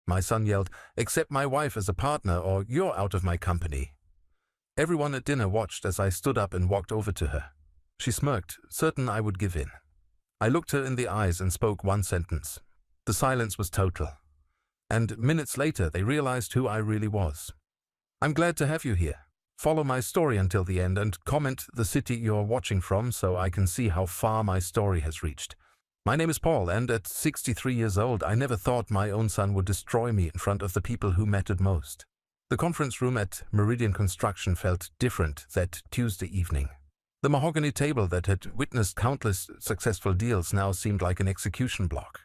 My son yelled, "Accept my wife as a partner or you're out of my company." Everyone at dinner watched as I stood up and walked over to her. She smirked, certain I would give in. I looked her in the eyes and spoke one sentence. The silence was total. And minutes later, they realized who I really was. "I'm glad to have you here. Follow my story until the end and comment the city you're watching from so I can see how far my story has reached. My name is Paul, and at 63 years old, I never thought my own son would destroy me in front of the people who mattered most." The conference room at Meridian Construction felt different that Tuesday evening. The mahogany table that had witnessed countless successful deals now seemed like an execution block.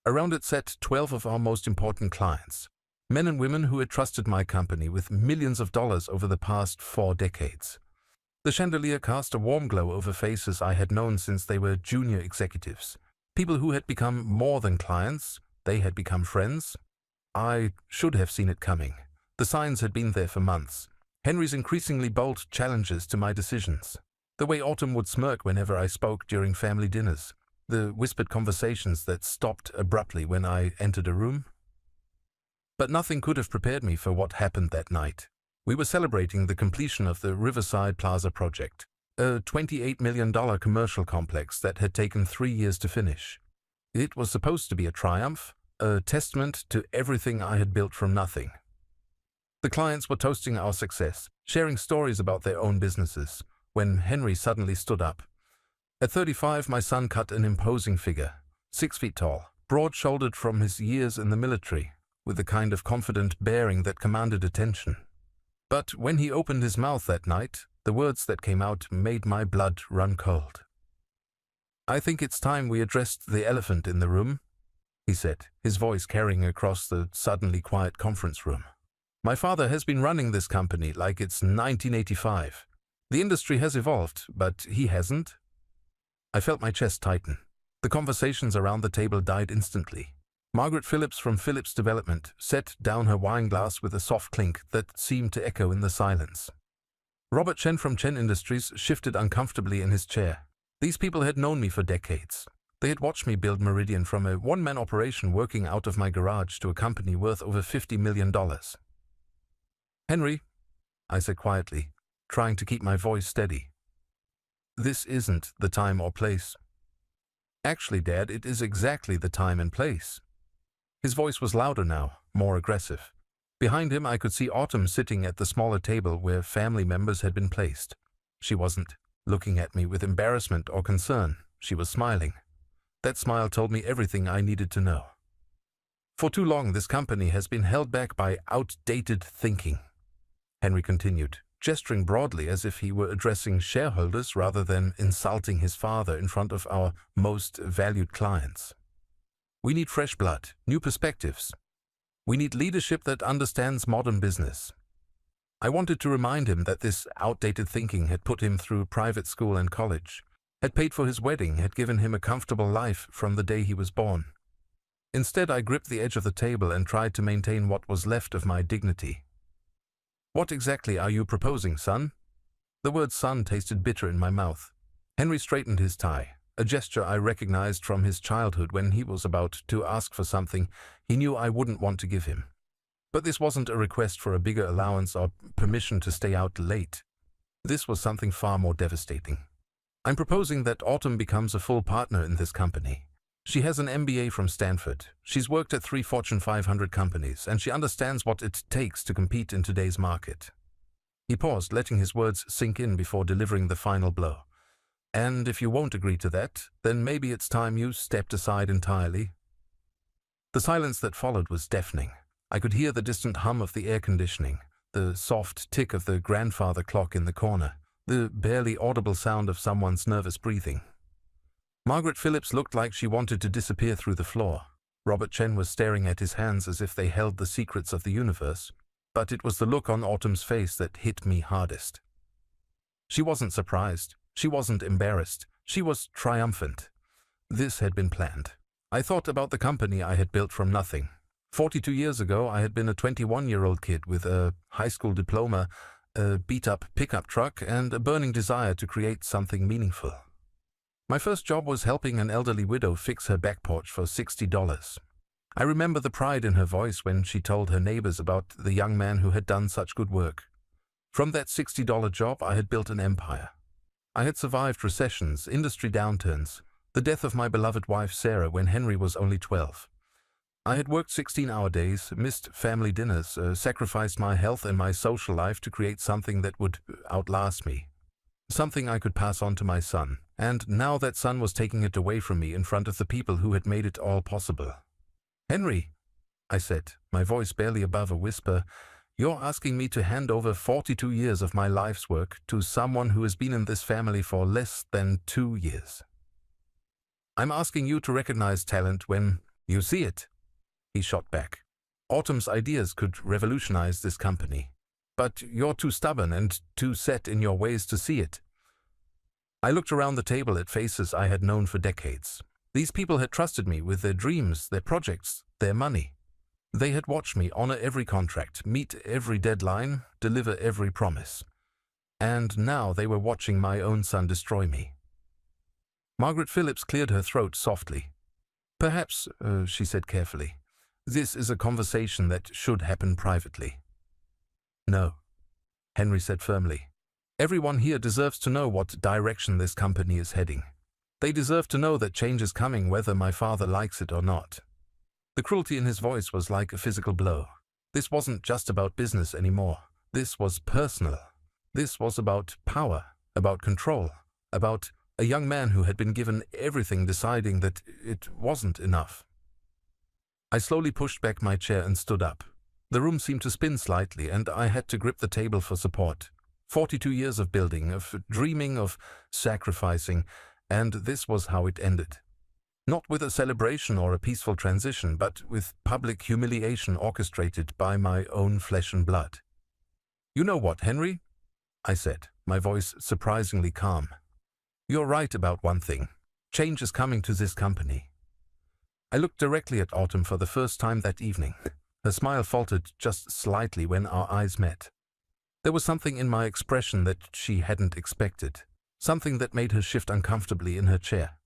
Around it sat 12 of our most important clients, men and women who had trusted my company with millions of dollars over the past 4 decades. The chandelier cast a warm glow over faces I had known since they were junior executives. People who had become more than clients, they had become friends. I should have seen it coming. The signs had been there for months. Henry's increasingly bold challenges to my decisions. The way Autumn would smirk whenever I spoke during family dinners. The whispered conversations that stopped abruptly when I entered a room. But nothing could have prepared me for what happened that night. We were celebrating the completion of the Riverside Plaza project, a $28 million commercial complex that had taken 3 years to finish. It was supposed to be a triumph, a testament to everything I had built from nothing. The clients were toasting our success, sharing stories about their own businesses, when Henry suddenly stood up. At 35, my son cut an imposing figure, 6 feet tall, broad-shouldered from his years in the military, with the kind of confident bearing that commanded attention. But when he opened his mouth that night, the words that came out made my blood run cold. "I think it's time we addressed the elephant in the room," he said, his voice carrying across the suddenly quiet conference room. "My father has been running this company like it's 1985. The industry has evolved, but he hasn't." I felt my chest tighten. The conversations around the table died instantly. Margaret Phillips from Phillips Development set down her wine glass with a soft clink that seemed to echo in the silence. Robert Chen from Chen Industries shifted uncomfortably in his chair. These people had known me for decades. They had watched me build Meridian from a one-man operation working out of my garage to a company worth over $50 million. "Henry," I said quietly, trying to keep my voice steady. "This isn't the time or place." "Actually, Dad, it is exactly the time and place." His voice was louder now, more aggressive. Behind him, I could see Autumn sitting at the smaller table where family members had been placed. She wasn't looking at me with embarrassment or concern. She was smiling. That smile told me everything I needed to know. "For too long, this company has been held back by outdated thinking," Henry continued, gesturing broadly as if he were addressing shareholders rather than insulting his father in front of our most valued clients. "We need fresh blood, new perspectives. We need leadership that understands modern business." I wanted to remind him that this outdated thinking had put him through private school and college, had paid for his wedding, had given him a comfortable life from the day he was born. Instead, I gripped the edge of the table and tried to maintain what was left of my dignity. "What exactly are you proposing, son?" The word son tasted bitter in my mouth. Henry straightened his tie, a gesture I recognized from his childhood when he was about to ask for something he knew I wouldn't want to give him. But this wasn't a request for a bigger allowance or permission to stay out late. This was something far more devastating. "I'm proposing that Autumn becomes a full partner in this company. She has an MBA from Stanford. She's worked at 3 Fortune 500 companies, and she understands what it takes to compete in today's market." He paused, letting his words sink in before delivering the final blow. "And if you won't agree to that, then maybe it's time you stepped aside entirely." The silence that followed was deafening. I could hear the distant hum of the air conditioning, the soft tick of the grandfather clock in the corner, the barely audible sound of someone's nervous breathing. Margaret Phillips looked like she wanted to disappear through the floor. Robert Chen was staring at his hands as if they held the secrets of the universe, but it was the look on Autumn's face that hit me hardest. She wasn't surprised. She wasn't embarrassed. She was triumphant. This had been planned. I thought about the company I had built from nothing. 42 years ago, I had been a 21-year-old kid with a high school diploma, a beat-up pickup truck, and a burning desire to create something meaningful. My first job was helping an elderly widow fix her back porch for $60. I remember the pride in her voice when she told her neighbors about the young man who had done such good work. From that $60 job, I had built an empire. I had survived recessions, industry downturns, the death of my beloved wife Sarah when Henry was only 12. I had worked 16-hour days, missed family dinners, sacrificed my health and my social life to create something that would outlast me. Something I could pass on to my son, and now that son was taking it away from me in front of the people who had made it all possible. "Henry," I said, my voice barely above a whisper, "you're asking me to hand over 42 years of my life's work to someone who has been in this family for less than 2 years. I'm asking you to recognize talent when you see it," he shot back. "Autumn's ideas could revolutionize this company. But you're too stubborn and too set in your ways to see it." I looked around the table at faces I had known for decades. These people had trusted me with their dreams, their projects, their money. They had watched me honor every contract, meet every deadline, deliver every promise. And now they were watching my own son destroy me. Margaret Phillips cleared her throat softly. "Perhaps," she said carefully, "this is a conversation that should happen privately." "No," Henry said firmly. "Everyone here deserves to know what direction this company is heading. They deserve to know that change is coming whether my father likes it or not." The cruelty in his voice was like a physical blow. This wasn't just about business anymore. This was personal. This was about power, about control, about a young man who had been given everything deciding that it wasn't enough. I slowly pushed back my chair and stood up. The room seemed to spin slightly, and I had to grip the table for support. 42 years of building, of dreaming, of sacrificing, and this was how it ended. Not with a celebration or a peaceful transition, but with public humiliation orchestrated by my own flesh and blood. "You know what, Henry?" I said, my voice surprisingly calm. "You're right about one thing. Change is coming to this company." I looked directly at Autumn for the first time that evening. Her smile faltered just slightly when our eyes met. There was something in my expression that she hadn't expected, something that made her shift uncomfortably in her chair.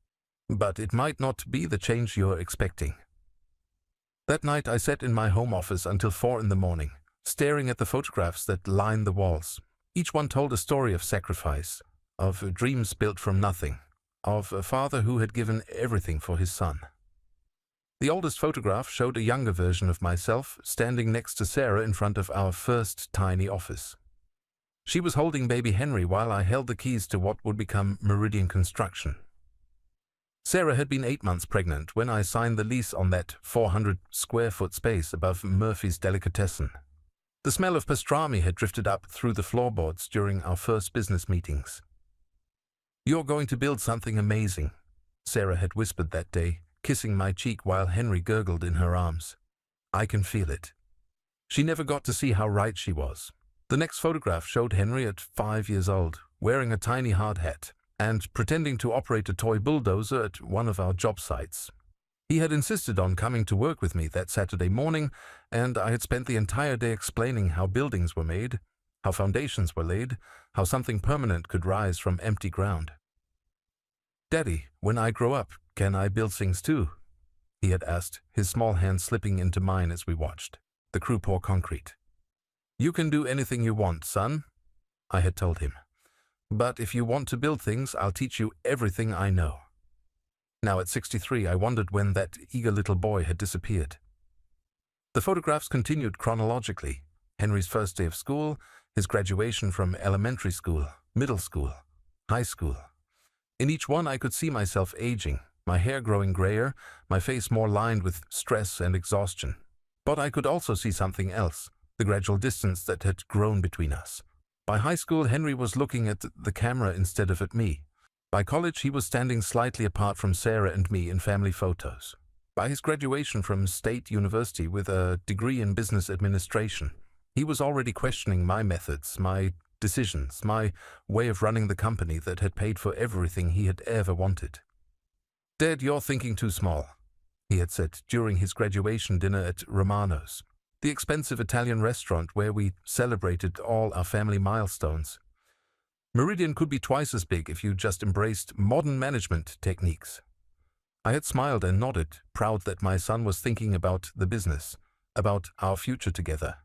"But it might not be the change you're expecting." That night I sat in my home office until 4 in the morning, staring at the photographs that lined the walls. Each one told a story of sacrifice, of dreams built from nothing, of a father who had given everything for his son. The oldest photograph showed a younger version of myself standing next to Sarah in front of our first tiny office. She was holding baby Henry while I held the keys to what would become Meridian Construction. Sarah had been 8 months pregnant when I signed the lease on that 400-square-foot space above Murphy's Delicatessen. The smell of pastrami had drifted up through the floorboards during our first business meetings. "You're going to build something amazing," Sarah had whispered that day, kissing my cheek while Henry gurgled in her arms. "I can feel it." She never got to see how right she was. The next photograph showed Henry at 5 years old, wearing a tiny hard hat, and pretending to operate a toy bulldozer at one of our job sites. He had insisted on coming to work with me that Saturday morning, and I had spent the entire day explaining how buildings were made, how foundations were laid, how something permanent could rise from empty ground. "Daddy, when I grow up, can I build things too?" he had asked, his small hand slipping into mine as we watched the crew pour concrete. "You can do anything you want, son," I had told him. "But if you want to build things, I'll teach you everything I know." Now at 63, I wondered when that eager little boy had disappeared. The photographs continued chronologically. Henry's first day of school, his graduation from elementary school, middle school, high school. In each one I could see myself aging, my hair growing grayer, my face more lined with stress and exhaustion. But I could also see something else, the gradual distance that had grown between us. By high school, Henry was looking at the camera instead of at me. By college, he was standing slightly apart from Sarah and me in family photos. By his graduation from State University with a degree in business administration, he was already questioning my methods, my decisions, my way of running the company that had paid for everything he had ever wanted. "Dad, you're thinking too small," he had said during his graduation dinner at Romano's, the expensive Italian restaurant where we celebrated all our family milestones. "Meridian could be twice as big if you just embraced modern management techniques." I had smiled and nodded, proud that my son was thinking about the business, about our future together.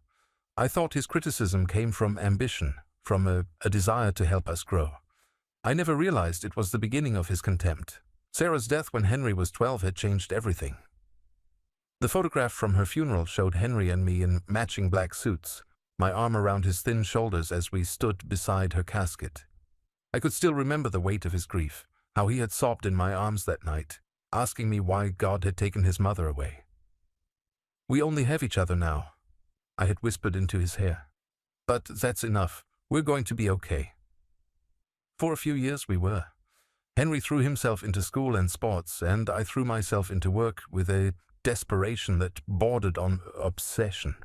I thought his criticism came from ambition, from a desire to help us grow. I never realized it was the beginning of his contempt. Sarah's death when Henry was 12 had changed everything. The photograph from her funeral showed Henry and me in matching black suits, my arm around his thin shoulders as we stood beside her casket. I could still remember the weight of his grief, how he had sobbed in my arms that night, asking me why God had taken his mother away. "We only have each other now," I had whispered into his hair. "But that's enough. We're going to be okay." For a few years we were. Henry threw himself into school and sports, and I threw myself into work with a desperation that bordered on obsession.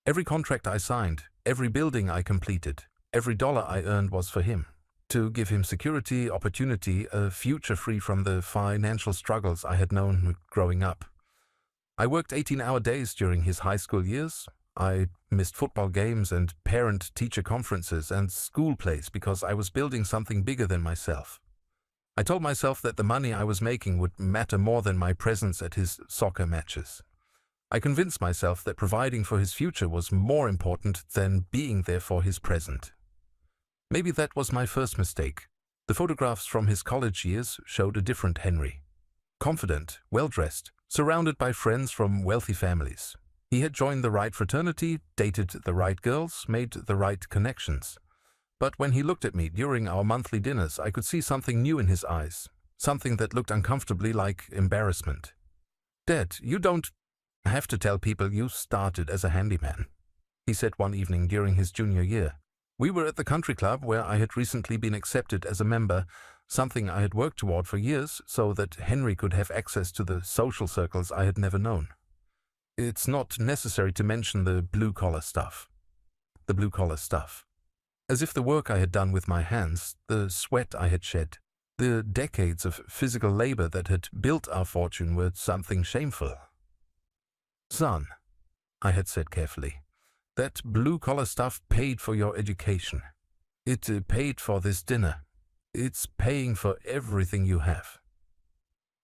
Every contract I signed, every building I completed, every dollar I earned was for him, to give him security, opportunity, a future free from the financial struggles I had known growing up. I worked 18-hour days during his high school years. I missed football games and parent-teacher conferences and school plays because I was building something bigger than myself. I told myself that the money I was making would matter more than my presence at his soccer matches. I convinced myself that providing for his future was more important than being there for his present. Maybe that was my first mistake. The photographs from his college years showed a different Henry. Confident, well-dressed, surrounded by friends from wealthy families. He had joined the right fraternity, dated the right girls, made the right connections. But when he looked at me during our monthly dinners, I could see something new in his eyes, something that looked uncomfortably like embarrassment. "Dad, you don't have to tell people you started as a handyman," he said one evening during his junior year. We were at the country club where I had recently been accepted as a member, something I had worked toward for years so that Henry could have access to the social circles I had never known. It's not necessary to mention the blue-collar stuff. The blue-collar stuff. As if the work I had done with my hands, the sweat I had shed, the decades of physical labor that had built our fortune were something shameful. "Son," I had said carefully, "that blue-collar stuff paid for your education. It paid for this dinner. It's paying for everything you have."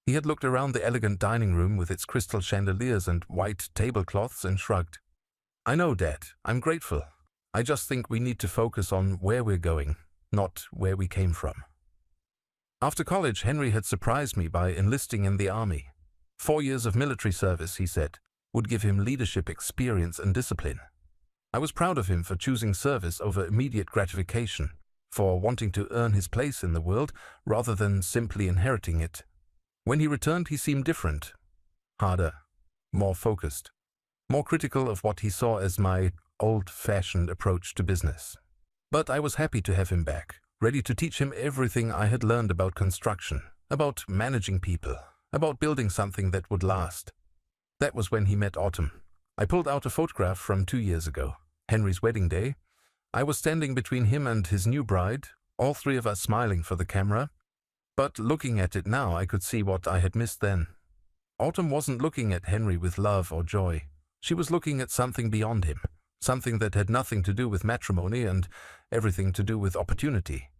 He had looked around the elegant dining room with its crystal chandeliers and white tablecloths and shrugged. "I know, Dad. I'm grateful. I just think we need to focus on where we're going, not where we came from." After college, Henry had surprised me by enlisting in the army. 4 years of military service, he said, would give him leadership experience and discipline. I was proud of him for choosing service over immediate gratification, for wanting to earn his place in the world rather than simply inheriting it. When he returned, he seemed different, harder, more focused, more critical of what he saw as my old-fashioned approach to business. But I was happy to have him back, ready to teach him everything I had learned about construction, about managing people, about building something that would last. That was when he met Autumn. I pulled out a photograph from 2 years ago, Henry's wedding day. I was standing between him and his new bride, all three of us smiling for the camera. But looking at it now, I could see what I had missed then. Autumn wasn't looking at Henry with love or joy. She was looking at something beyond him, something that had nothing to do with matrimony and everything to do with opportunity.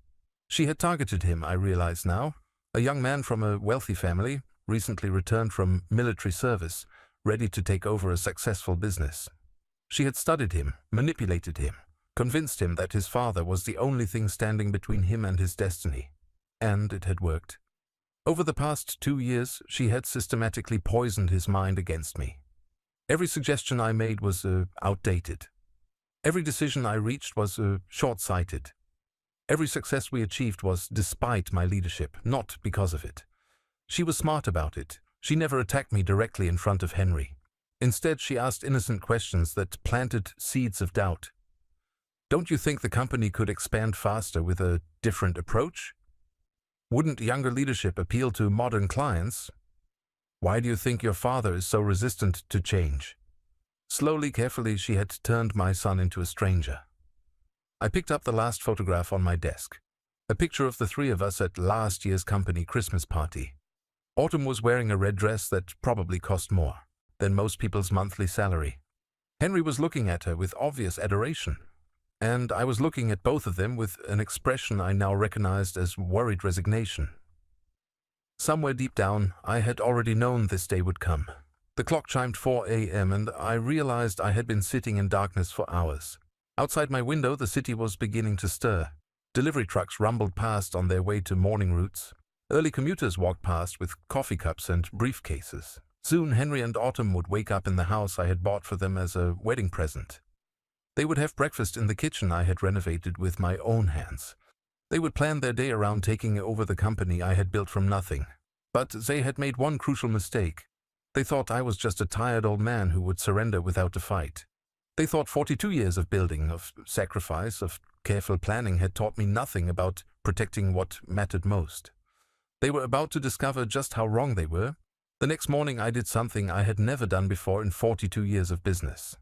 She had targeted him, I realize now, a young man from a wealthy family, recently returned from military service, ready to take over a successful business. She had studied him, manipulated him, convinced him that his father was the only thing standing between him and his destiny. And it had worked. Over the past 2 years, she had systematically poisoned his mind against me. Every suggestion I made was outdated. Every decision I reached was short-sighted. Every success we achieved was despite my leadership, not because of it. She was smart about it. She never attacked me directly in front of Henry. Instead, she asked innocent questions that planted seeds of doubt. "Don't you think the company could expand faster with a different approach? Wouldn't younger leadership appeal to modern clients? Why do you think your father is so resistant to change?" Slowly, carefully, she had turned my son into a stranger. I picked up the last photograph on my desk, a picture of the three of us at last year's company Christmas party. Autumn was wearing a red dress that probably cost more than most people's monthly salary. Henry was looking at her with obvious adoration, and I was looking at both of them with an expression I now recognized as worried resignation. Somewhere deep down, I had already known this day would come. The clock chimed 4 a.m. and I realized I had been sitting in darkness for hours. Outside my window, the city was beginning to stir. Delivery trucks rumbled past on their way to morning routes. Early commuters walked past with coffee cups and briefcases. Soon Henry and Autumn would wake up in the house I had bought for them as a wedding present. They would have breakfast in the kitchen I had renovated with my own hands. They would plan their day around taking over the company I had built from nothing. But they had made one crucial mistake. They thought I was just a tired old man who would surrender without a fight. They thought 42 years of building, of sacrifice, of careful planning had taught me nothing about protecting what mattered most. They were about to discover just how wrong they were. The next morning I did something I had never done before in 42 years of business.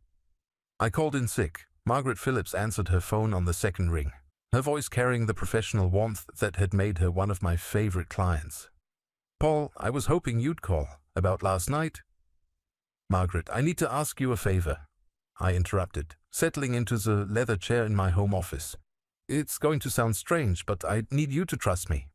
I called in sick. Margaret Phillips answered her phone on the second ring, her voice carrying the professional warmth that had made her one of my favorite clients. "Paul, I was hoping you'd call. About last night?" "Margaret, I need to ask you a favor," I interrupted, settling into the leather chair in my home office. "It's going to sound strange, but I need you to trust me."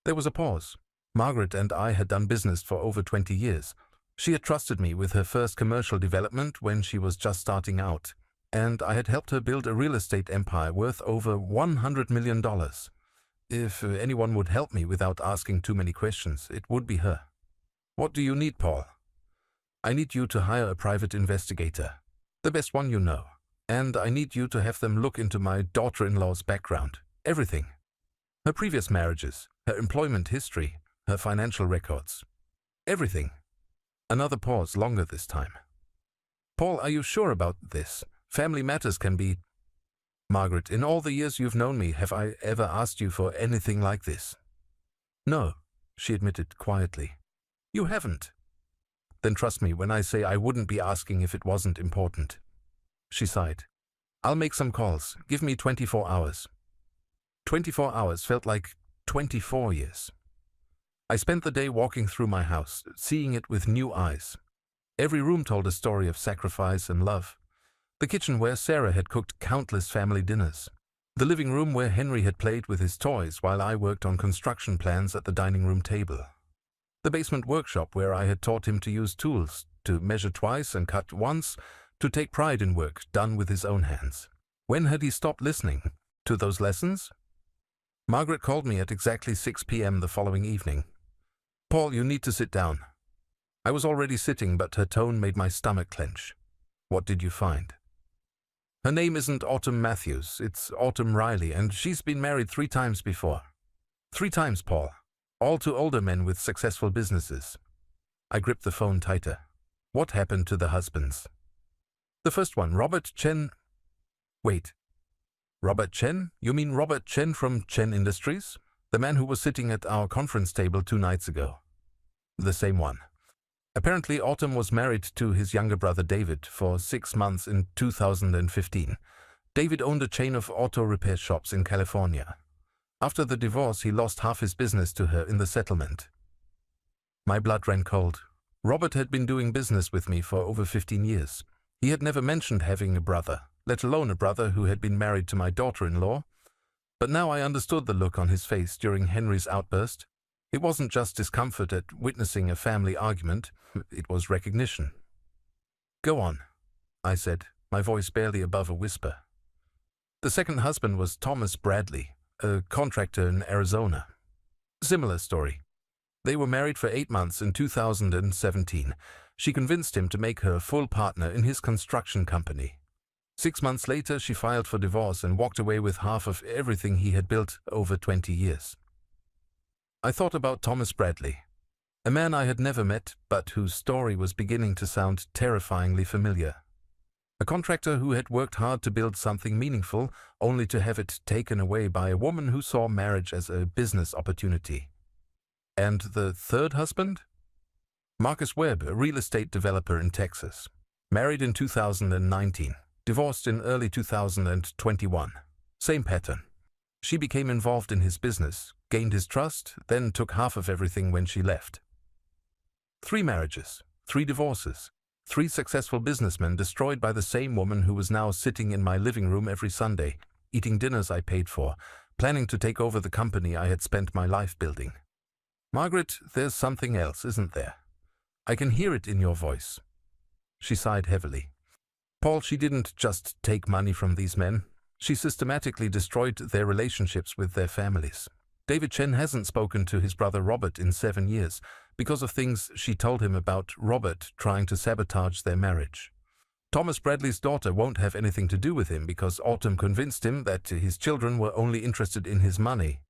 There was a pause. Margaret and I had done business for over 20 years. She had trusted me with her first commercial development when she was just starting out, and I had helped her build a real estate empire worth over $100 million. If anyone would help me without asking too many questions, it would be her. "What do you need, Paul?" "I need you to hire a private investigator, the best one you know, and I need you to have them look into my daughter-in-law's background, everything. Her previous marriages, her employment history, her financial records. Everything." Another pause, longer this time. "Paul, are you sure about this? Family matters can be—" "Margaret, in all the years you've known me, have I ever asked you for anything like this?" "No," she admitted quietly. "You haven't." "Then trust me when I say I wouldn't be asking if it wasn't important." She sighed. "I'll make some calls. Give me 24 hours. 24 hours felt like 24 years. I spent the day walking through my house, seeing it with new eyes. Every room told a story of sacrifice and love. The kitchen where Sarah had cooked countless family dinners. The living room where Henry had played with his toys while I worked on construction plans at the dining room table. The basement workshop where I had taught him to use tools, to measure twice and cut once, to take pride in work done with his own hands. When had he stopped listening to those lessons? Margaret called me at exactly 6 p.m. the following evening. "Paul, you need to sit down." I was already sitting, but her tone made my stomach clench. "What did you find?" "Her name isn't Autumn Matthews, it's Autumn Riley, and she's been married 3 times before. 3 times, Paul. All to older men with successful businesses." I gripped the phone tighter. "What happened to the husbands?" "The first one, Robert Chen—" "Wait. Robert Chen? You mean Robert Chen from Chen Industries? The man who was sitting at our conference table 2 nights ago?" "The same one. Apparently Autumn was married to his younger brother David for 6 months in 2015. David owned a chain of auto repair shops in California. After the divorce, he lost half his business to her in the settlement." My blood ran cold. Robert had been doing business with me for over 15 years. He had never mentioned having a brother, let alone a brother who had been married to my daughter-in-law. But now I understood the look on his face during Henry's outburst. It wasn't just discomfort at witnessing a family argument, it was recognition. "Go on," I said, my voice barely above a whisper. "The second husband was Thomas Bradley, a contractor in Arizona. Similar story. They were married for 8 months in 2017. She convinced him to make her a full partner in his construction company. 6 months later, she filed for divorce and walked away with half of everything he had built over 20 years. I thought about Thomas Bradley, a man I had never met, but whose story was beginning to sound terrifyingly familiar. A contractor who had worked hard to build something meaningful, only to have it taken away by a woman who saw marriage as a business opportunity. And the third husband? Marcus Webb, a real estate developer in Texas. Married in 2019. Divorced in early 2021. Same pattern. She became involved in his business, gained his trust, then took half of everything when she left. 3 marriages, 3 divorces, 3 successful businessmen destroyed by the same woman who was now sitting in my living room every Sunday, eating dinners I paid for, planning to take over the company I had spent my life building. Margaret, there's something else, isn't there? I can hear it in your voice. She sighed heavily. Paul, she didn't just take money from these men. She systematically destroyed their relationships with their families. David Chen hasn't spoken to his brother Robert in 7 years because of things she told him about Robert trying to sabotage their marriage. Thomas Bradley's daughter won't have anything to do with him because Autumn convinced him that his children were only interested in his money.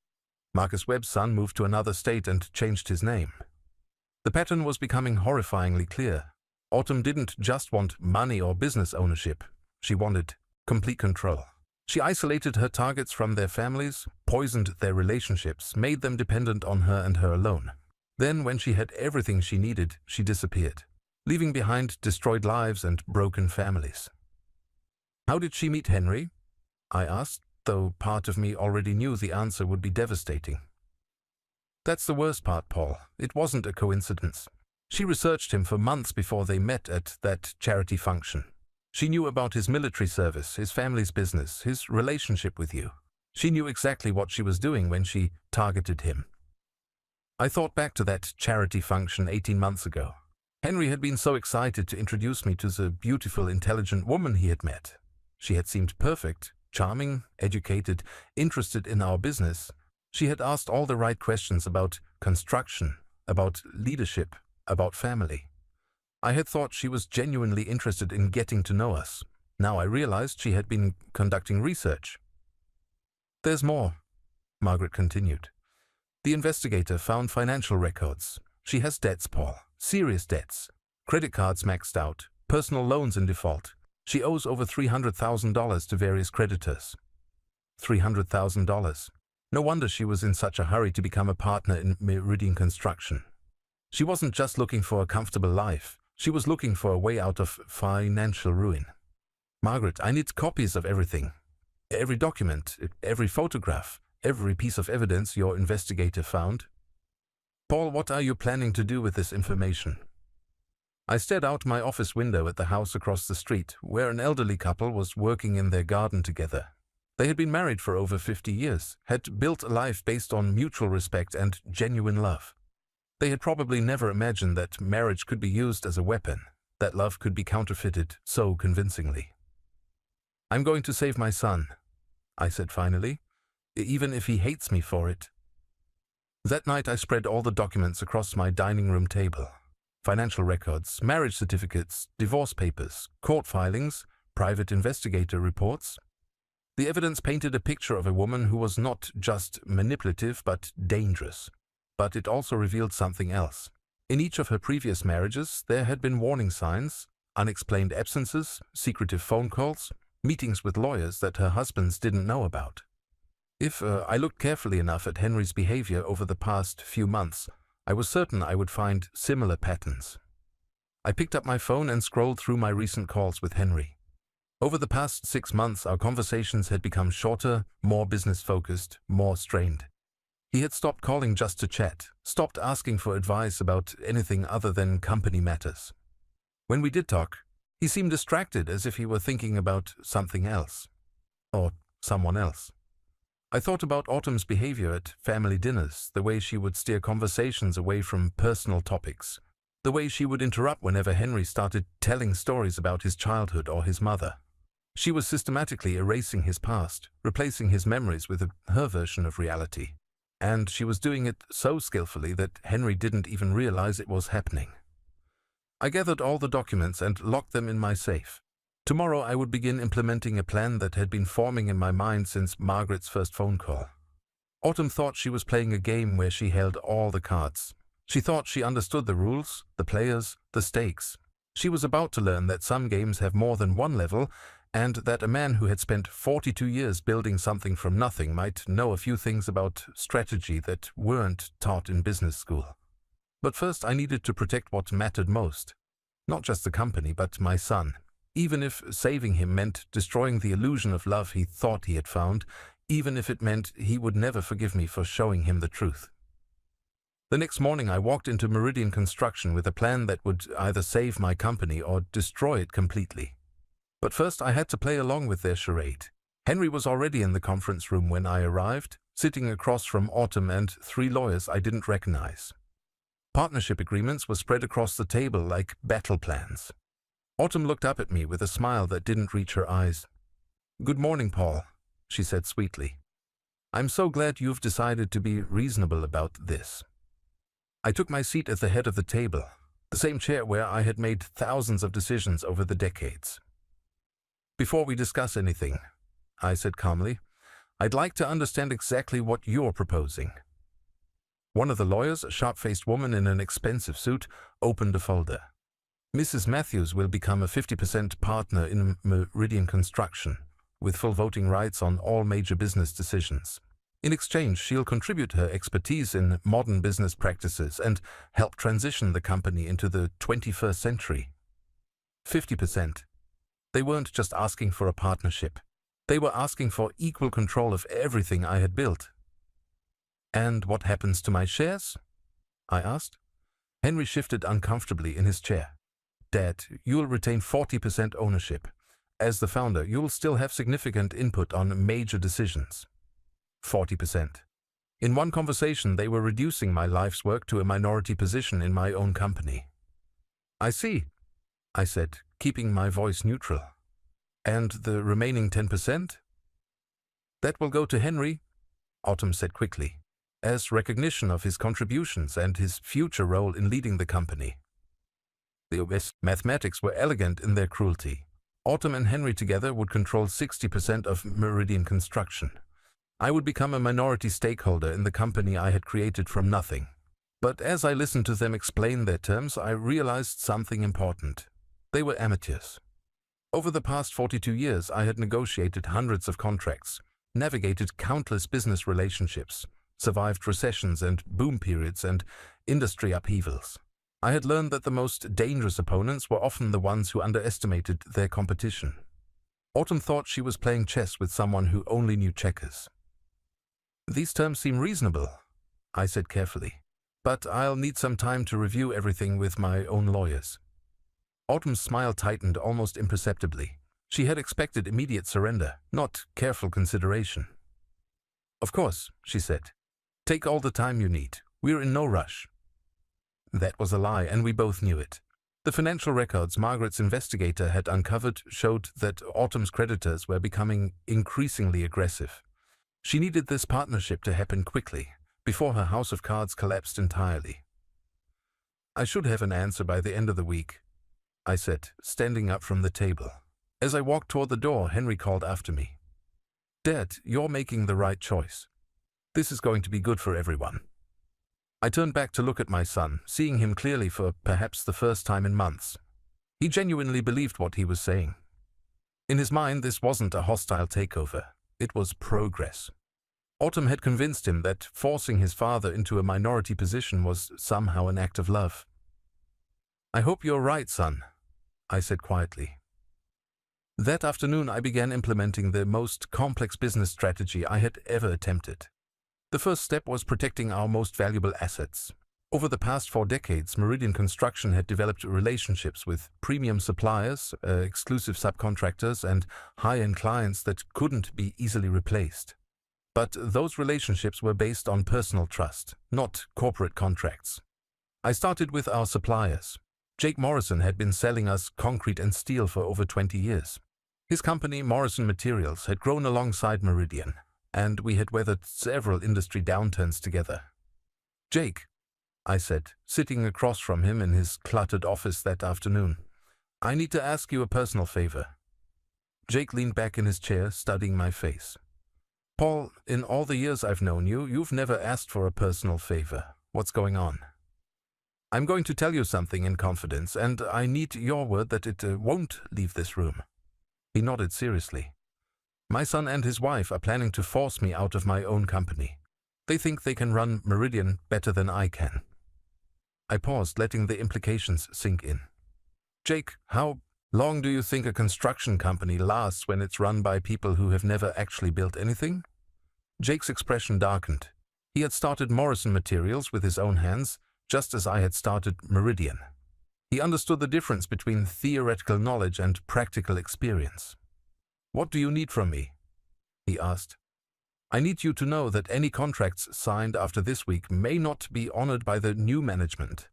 Marcus Webb's son moved to another state and changed his name. The pattern was becoming horrifyingly clear. Autumn didn't just want money or business ownership. She wanted complete control. She isolated her targets from their families, poisoned their relationships, made them dependent on her and her alone. Then, when she had everything she needed, she disappeared, leaving behind destroyed lives and broken families. How did she meet Henry? I asked, though part of me already knew the answer would be devastating. That's the worst part, Paul. It wasn't a coincidence. She researched him for months before they met at that charity function. She knew about his military service, his family's business, his relationship with you. She knew exactly what she was doing when she targeted him. I thought back to that charity function 18 months ago. Henry had been so excited to introduce me to the beautiful, intelligent woman he had met. She had seemed perfect, charming, educated, interested in our business. She had asked all the right questions about construction, about leadership, about family. I had thought she was genuinely interested in getting to know us. Now I realized she had been conducting research. There's more, Margaret continued. The investigator found financial records. She has debts, Paul. Serious debts. Credit cards maxed out. Personal loans in default. She owes over $300,000 to various creditors. $300,000. No wonder she was in such a hurry to become a partner in Meridian Construction. She wasn't just looking for a comfortable life. She was looking for a way out of financial ruin. Margaret, I need copies of everything. Every document, every photograph, every piece of evidence your investigator found. Paul, what are you planning to do with this information? I stared out my office window at the house across the street, where an elderly couple was working in their garden together. They had been married for over 50 years, had built a life based on mutual respect and genuine love. They had probably never imagined that marriage could be used as a weapon, that love could be counterfeited so convincingly. I'm going to save my son, I said finally, even if he hates me for it. That night I spread all the documents across my dining room table. Financial records, marriage certificates, divorce papers, court filings, private investigator reports. The evidence painted a picture of a woman who was not just manipulative but dangerous. But it also revealed something else. In each of her previous marriages, there had been warning signs, unexplained absences, secretive phone calls, meetings with lawyers that her husbands didn't know about. If I looked carefully enough at Henry's behavior over the past few months, I was certain I would find similar patterns. I picked up my phone and scrolled through my recent calls with Henry. Over the past 6 months, our conversations had become shorter, more business-focused, more strained. He had stopped calling just to chat, stopped asking for advice about anything other than company matters. When we did talk, he seemed distracted, as if he were thinking about something else. Or someone else. I thought about Autumn's behavior at family dinners, the way she would steer conversations away from personal topics, the way she would interrupt whenever Henry started telling stories about his childhood or his mother. She was systematically erasing his past, replacing his memories with her version of reality. And she was doing it so skillfully that Henry didn't even realize it was happening. I gathered all the documents and locked them in my safe. Tomorrow I would begin implementing a plan that had been forming in my mind since Margaret's first phone call. Autumn thought she was playing a game where she held all the cards. She thought she understood the rules, the players, the stakes. She was about to learn that some games have more than one level, and that a man who had spent 42 years building something from nothing might know a few things about strategy that weren't taught in business school. But first I needed to protect what mattered most. Not just the company, but my son. Even if saving him meant destroying the illusion of love he thought he had found, even if it meant he would never forgive me for showing him the truth. The next morning I walked into Meridian Construction with a plan that would either save my company or destroy it completely. But first I had to play along with their charade. Henry was already in the conference room when I arrived, sitting across from Autumn and 3 lawyers I didn't recognize. Partnership agreements were spread across the table like battle plans. Autumn looked up at me with a smile that didn't reach her eyes. "Good morning, Paul," she said sweetly. "I'm so glad you've decided to be reasonable about this." I took my seat at the head of the table, the same chair where I had made thousands of decisions over the decades. "Before we discuss anything," I said calmly, "I'd like to understand exactly what you're proposing." One of the lawyers, a sharp-faced woman in an expensive suit, opened a folder. "Mrs. Matthews will become a 50% partner in Meridian Construction, with full voting rights on all major business decisions. In exchange, she'll contribute her expertise in modern business practices and help transition the company into the 21st century." 50%. They weren't just asking for a partnership. They were asking for equal control of everything I had built. "And what happens to my shares?" I asked. Henry shifted uncomfortably in his chair. "Dad, you'll retain 40% ownership. As the founder, you'll still have significant input on major decisions." 40%. In one conversation, they were reducing my life's work to a minority position in my own company. "I see," I said, keeping my voice neutral. "And the remaining 10%? "That will go to Henry," Autumn said quickly, "as recognition of his contributions and his future role in leading the company." The OS mathematics were elegant in their cruelty. Autumn and Henry together would control 60% of Meridian Construction. I would become a minority stakeholder in the company I had created from nothing. But as I listened to them explain their terms, I realized something important. They were amateurs. Over the past 42 years, I had negotiated hundreds of contracts, navigated countless business relationships, survived recessions and boom periods and industry upheavals. I had learned that the most dangerous opponents were often the ones who underestimated their competition. Autumn thought she was playing chess with someone who only knew checkers. "These terms seem reasonable," I said carefully, "but I'll need some time to review everything with my own lawyers." Autumn's smile tightened almost imperceptibly. She had expected immediate surrender, not careful consideration. "Of course," she said. "Take all the time you need. We're in no rush." That was a lie, and we both knew it. The financial records Margaret's investigator had uncovered showed that Autumn's creditors were becoming increasingly aggressive. She needed this partnership to happen quickly, before her house of cards collapsed entirely. "I should have an answer by the end of the week," I said, standing up from the table. As I walked toward the door, Henry called after me. "Dad, you're making the right choice. This is going to be good for everyone." I turned back to look at my son, seeing him clearly for perhaps the first time in months. He genuinely believed what he was saying. In his mind, this wasn't a hostile takeover. It was progress. Autumn had convinced him that forcing his father into a minority position was somehow an act of love. "I hope you're right, son," I said quietly. That afternoon, I began implementing the most complex business strategy I had ever attempted. The first step was protecting our most valuable assets. Over the past 4 decades, Meridian Construction had developed relationships with premium suppliers, exclusive subcontractors, and high-end clients that couldn't be easily replaced. But those relationships were based on personal trust, not corporate contracts. I started with our suppliers. Jake Morrison had been selling us concrete and steel for over 20 years. His company, Morrison Materials, had grown alongside Meridian, and we had weathered several industry downturns together. "Jake," I said, sitting across from him in his cluttered office that afternoon, "I need to ask you a personal favor." Jake leaned back in his chair, studying my face. "Paul, in all the years I've known you, you've never asked for a personal favor. What's going on?" "I'm going to tell you something in confidence, and I need your word that it won't leave this room." He nodded seriously. "My son and his wife are planning to force me out of my own company. They think they can run Meridian better than I can." I paused, letting the implications sink in. "Jake, how long do you think a construction company lasts when it's run by people who have never actually built anything?" Jake's expression darkened. He had started Morrison Materials with his own hands, just as I had started Meridian. He understood the difference between theoretical knowledge and practical experience. "What do you need from me?" he asked. I need you to know that any contracts signed after this week may not be honored by the new management.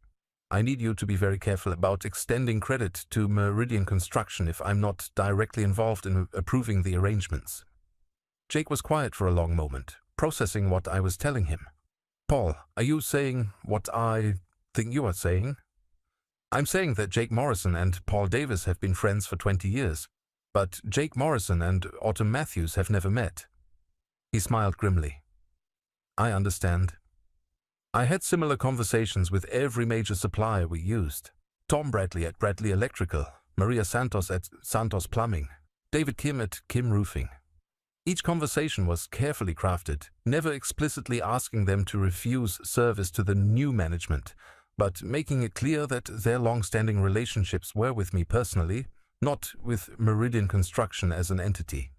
I need you to be very careful about extending credit to Meridian Construction if I'm not directly involved in approving the arrangements. Jake was quiet for a long moment, processing what I was telling him. Paul, are you saying what I think you are saying? I'm saying that Jake Morrison and Paul Davis have been friends for 20 years, but Jake Morrison and Autumn Matthews have never met. He smiled grimly. I understand. I had similar conversations with every major supplier we used. Tom Bradley at Bradley Electrical, Maria Santos at Santos Plumbing, David Kim at Kim Roofing. Each conversation was carefully crafted, never explicitly asking them to refuse service to the new management, but making it clear that their long-standing relationships were with me personally, not with Meridian Construction as an entity.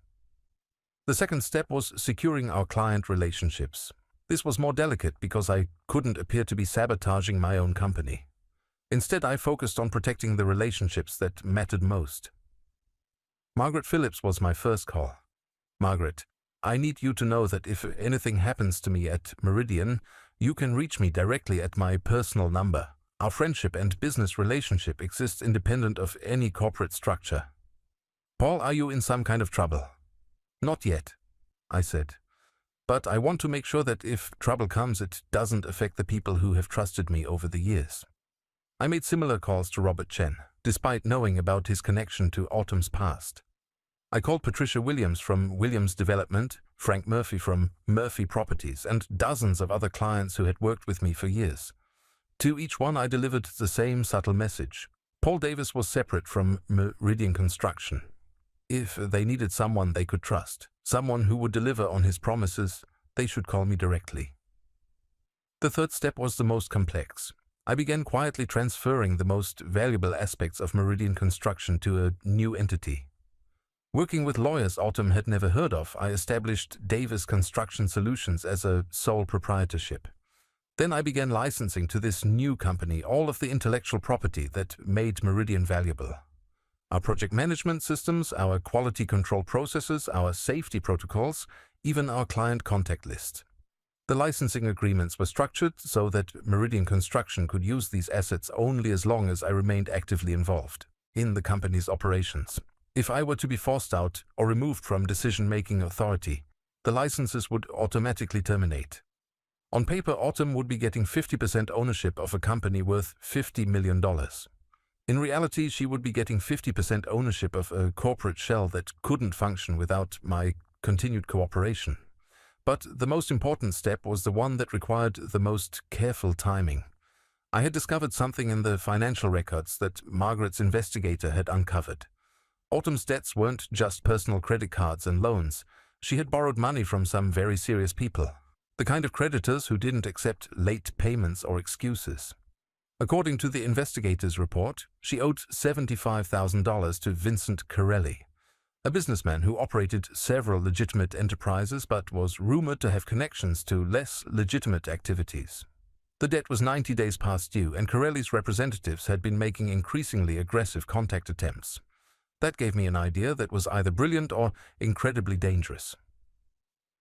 The second step was securing our client relationships. This was more delicate because I couldn't appear to be sabotaging my own company. Instead, I focused on protecting the relationships that mattered most. Margaret Phillips was my first call. Margaret, I need you to know that if anything happens to me at Meridian, you can reach me directly at my personal number. Our friendship and business relationship exists independent of any corporate structure. Paul, are you in some kind of trouble? Not yet, I said. But I want to make sure that if trouble comes, it doesn't affect the people who have trusted me over the years. I made similar calls to Robert Chen, despite knowing about his connection to Autumn's past. I called Patricia Williams from Williams Development, Frank Murphy from Murphy Properties, and dozens of other clients who had worked with me for years. To each one I delivered the same subtle message. Paul Davis was separate from Meridian Construction. If they needed someone they could trust, someone who would deliver on his promises, they should call me directly. The third step was the most complex. I began quietly transferring the most valuable aspects of Meridian Construction to a new entity. Working with lawyers Autumn had never heard of, I established Davis Construction Solutions as a sole proprietorship. Then I began licensing to this new company all of the intellectual property that made Meridian valuable. Our project management systems, our quality control processes, our safety protocols, even our client contact list. The licensing agreements were structured so that Meridian Construction could use these assets only as long as I remained actively involved in the company's operations. If I were to be forced out or removed from decision-making authority, the licenses would automatically terminate. On paper, Autumn would be getting 50% ownership of a company worth $50 million. In reality, she would be getting 50% ownership of a corporate shell that couldn't function without my continued cooperation. But the most important step was the one that required the most careful timing. I had discovered something in the financial records that Margaret's investigator had uncovered. Autumn's debts weren't just personal credit cards and loans. She had borrowed money from some very serious people, the kind of creditors who didn't accept late payments or excuses. According to the investigator's report, she owed $75,000 to Vincent Corelli, a businessman who operated several legitimate enterprises but was rumored to have connections to less legitimate activities. The debt was 90 days past due, and Corelli's representatives had been making increasingly aggressive contact attempts. That gave me an idea that was either brilliant or incredibly dangerous.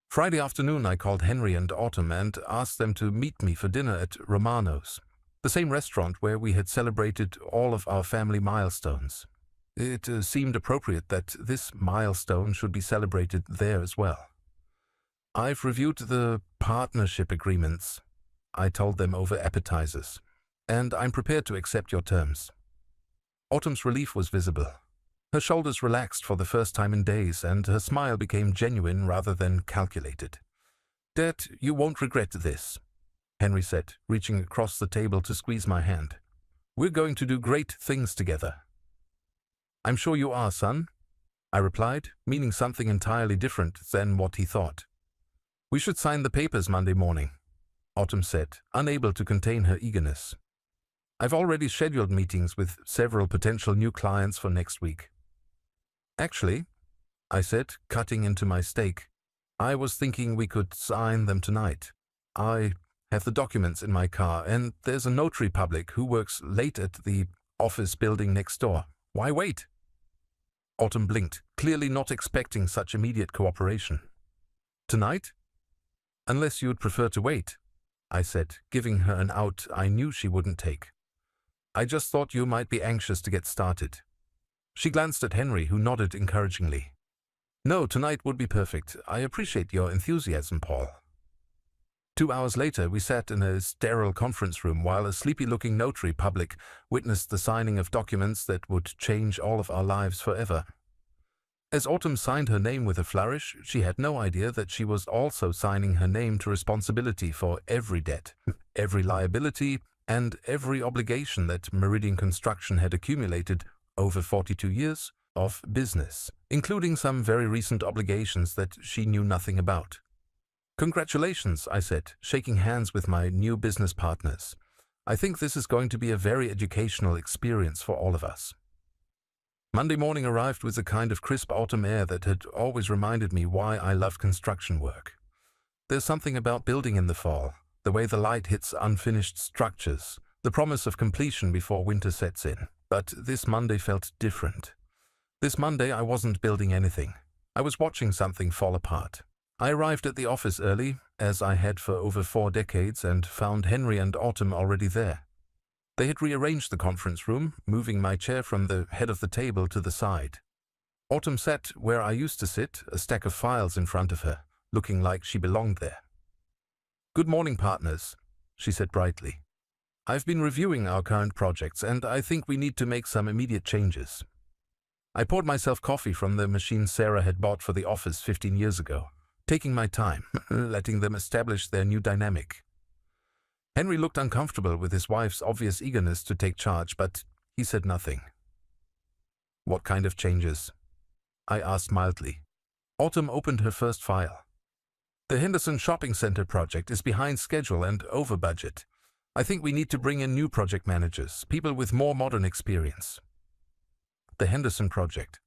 Friday afternoon, I called Henry and Autumn and asked them to meet me for dinner at Romano's, the same restaurant where we had celebrated all of our family milestones. It seemed appropriate that this milestone should be celebrated there as well. I've reviewed the partnership agreements, I told them over appetizers, and I'm prepared to accept your terms. Autumn's relief was visible. Her shoulders relaxed for the first time in days, and her smile became genuine rather than calculated. "Dad, you won't regret this," Henry said, reaching across the table to squeeze my hand. "We're going to do great things together." "I'm sure you are, son," I replied, meaning something entirely different than what he thought. "We should sign the papers Monday morning," Autumn said, unable to contain her eagerness. "I've already scheduled meetings with several potential new clients for next week." "Actually," I said, cutting into my steak, "I was thinking we could sign them tonight. I have the documents in my car, and there's a notary public who works late at the office building next door. Why wait?" Autumn blinked, clearly not expecting such immediate cooperation. Tonight? Unless you'd prefer to wait, I said, giving her an out I knew she wouldn't take. I just thought you might be anxious to get started. She glanced at Henry, who nodded encouragingly. No, tonight would be perfect. I appreciate your enthusiasm, Paul. 2 hours later, we sat in a sterile conference room while a sleepy-looking notary public witnessed the signing of documents that would change all of our lives forever. As Autumn signed her name with a flourish, she had no idea that she was also signing her name to responsibility for every debt, every liability, and every obligation that Meridian Construction had accumulated over 42 years of business, including some very recent obligations that she knew nothing about. Congratulations, I said, shaking hands with my new business partners. I think this is going to be a very educational experience for all of us. Monday morning arrived with a kind of crisp autumn air that had always reminded me why I love construction work. There's something about building in the fall, the way the light hits unfinished structures, the promise of completion before winter sets in. But this Monday felt different. This Monday I wasn't building anything. I was watching something fall apart. I arrived at the office early, as I had for over 4 decades, and found Henry and Autumn already there. They had rearranged the conference room, moving my chair from the head of the table to the side. Autumn sat where I used to sit, a stack of files in front of her, looking like she belonged there. Good morning, partners, she said brightly. I've been reviewing our current projects, and I think we need to make some immediate changes. I poured myself coffee from the machine Sarah had bought for the office 15 years ago, taking my time, letting them establish their new dynamic. Henry looked uncomfortable with his wife's obvious eagerness to take charge, but he said nothing. What kind of changes? I asked mildly. Autumn opened her first file. The Henderson Shopping Center project is behind schedule and over budget. I think we need to bring in new project managers, people with more modern experience. The Henderson project.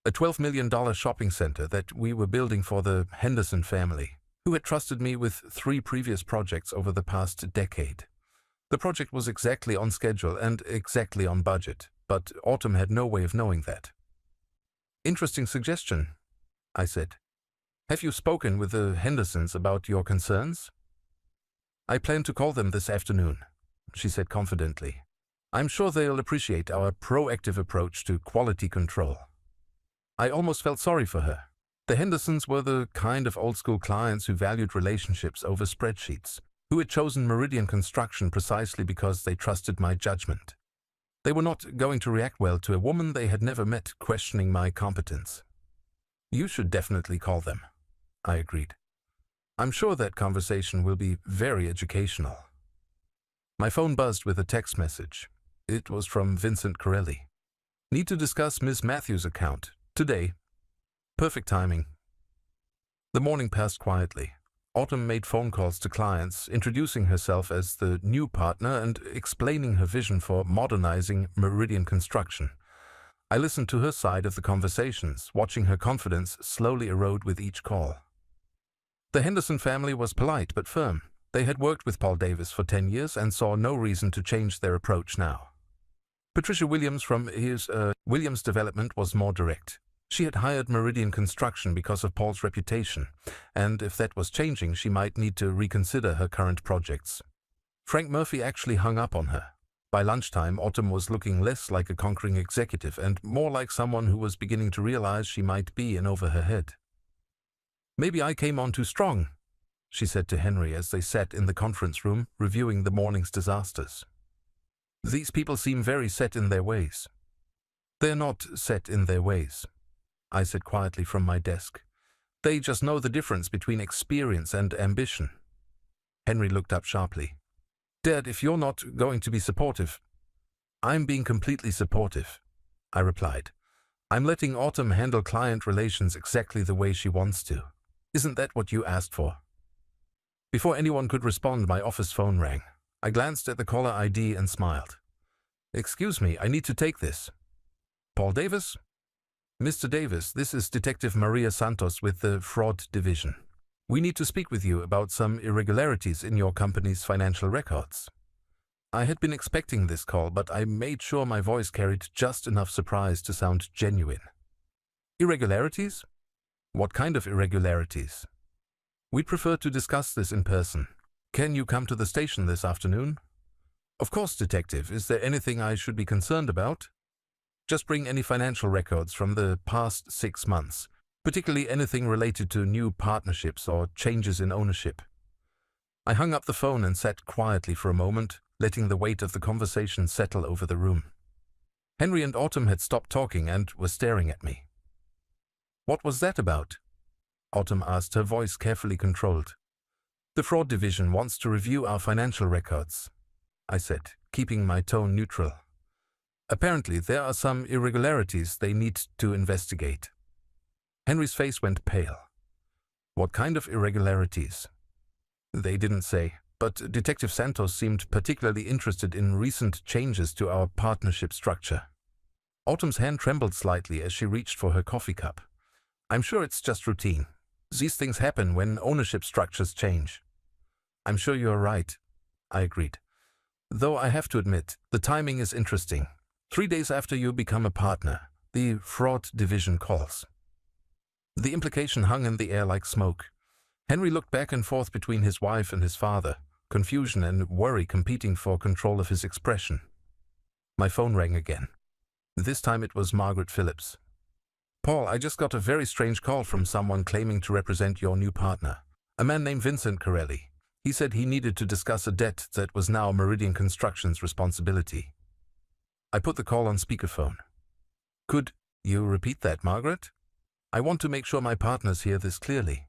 A $12 million shopping center that we were building for the Henderson family, who had trusted me with 3 previous projects over the past decade. The project was exactly on schedule and exactly on budget, but Autumn had no way of knowing that. Interesting suggestion, I said. Have you spoken with the Hendersons about your concerns? I plan to call them this afternoon, she said confidently. I'm sure they'll appreciate our proactive approach to quality control. I almost felt sorry for her. The Hendersons were the kind of old-school clients who valued relationships over spreadsheets, who had chosen Meridian Construction precisely because they trusted my judgment. They were not going to react well to a woman they had never met questioning my competence. You should definitely call them, I agreed. I'm sure that conversation will be very educational. My phone buzzed with a text message. It was from Vincent Corelli. Need to discuss Miss Matthews' account. Today. Perfect timing. The morning passed quietly. Autumn made phone calls to clients, introducing herself as the new partner and explaining her vision for modernizing Meridian Construction. I listened to her side of the conversations, watching her confidence slowly erode with each call. The Henderson family was polite but firm. They had worked with Paul Davis for 10 years and saw no reason to change their approach now. Patricia Williams from his Williams Development was more direct. She had hired Meridian Construction because of Paul's reputation, and if that was changing, she might need to reconsider her current projects. Frank Murphy actually hung up on her. By lunchtime, Autumn was looking less like a conquering executive and more like someone who was beginning to realize she might be in over her head. Maybe I came on too strong, she said to Henry as they sat in the conference room reviewing the morning's disasters. These people seem very set in their ways. They're not set in their ways, I said quietly from my desk. They just know the difference between experience and ambition. Henry looked up sharply. Dad, if you're not going to be supportive. I'm being completely supportive, I replied. I'm letting Autumn handle client relations exactly the way she wants to. Isn't that what you asked for? Before anyone could respond, my office phone rang. I glanced at the caller ID and smiled. Excuse me, I need to take this. Paul Davis? Mr. Davis, this is Detective Maria Santos with the Fraud Division. We need to speak with you about some irregularities in your company's financial records. I had been expecting this call, but I made sure my voice carried just enough surprise to sound genuine. Irregularities? What kind of irregularities? We'd prefer to discuss this in person. Can you come to the station this afternoon? Of course, Detective. Is there anything I should be concerned about? Just bring any financial records from the past 6 months, particularly anything related to new partnerships or changes in ownership. I hung up the phone and sat quietly for a moment, letting the weight of the conversation settle over the room. Henry and Autumn had stopped talking and were staring at me. What was that about? Autumn asked, her voice carefully controlled. The fraud division wants to review our financial records, I said, keeping my tone neutral. Apparently, there are some irregularities they need to investigate. Henry's face went pale. What kind of irregularities? They didn't say, but Detective Santos seemed particularly interested in recent changes to our partnership structure. Autumn's hand trembled slightly as she reached for her coffee cup. I'm sure it's just routine. These things happen when ownership structures change. I'm sure you're right, I agreed. Though I have to admit, the timing is interesting. 3 days after you become a partner, the fraud division calls. The implication hung in the air like smoke. Henry looked back and forth between his wife and his father, confusion and worry competing for control of his expression. My phone rang again. This time it was Margaret Phillips. Paul, I just got a very strange call from someone claiming to represent your new partner, a man named Vincent Corelli. He said he needed to discuss a debt that was now Meridian Construction's responsibility. I put the call on speakerphone. Could you repeat that, Margaret? I want to make sure my partners hear this clearly.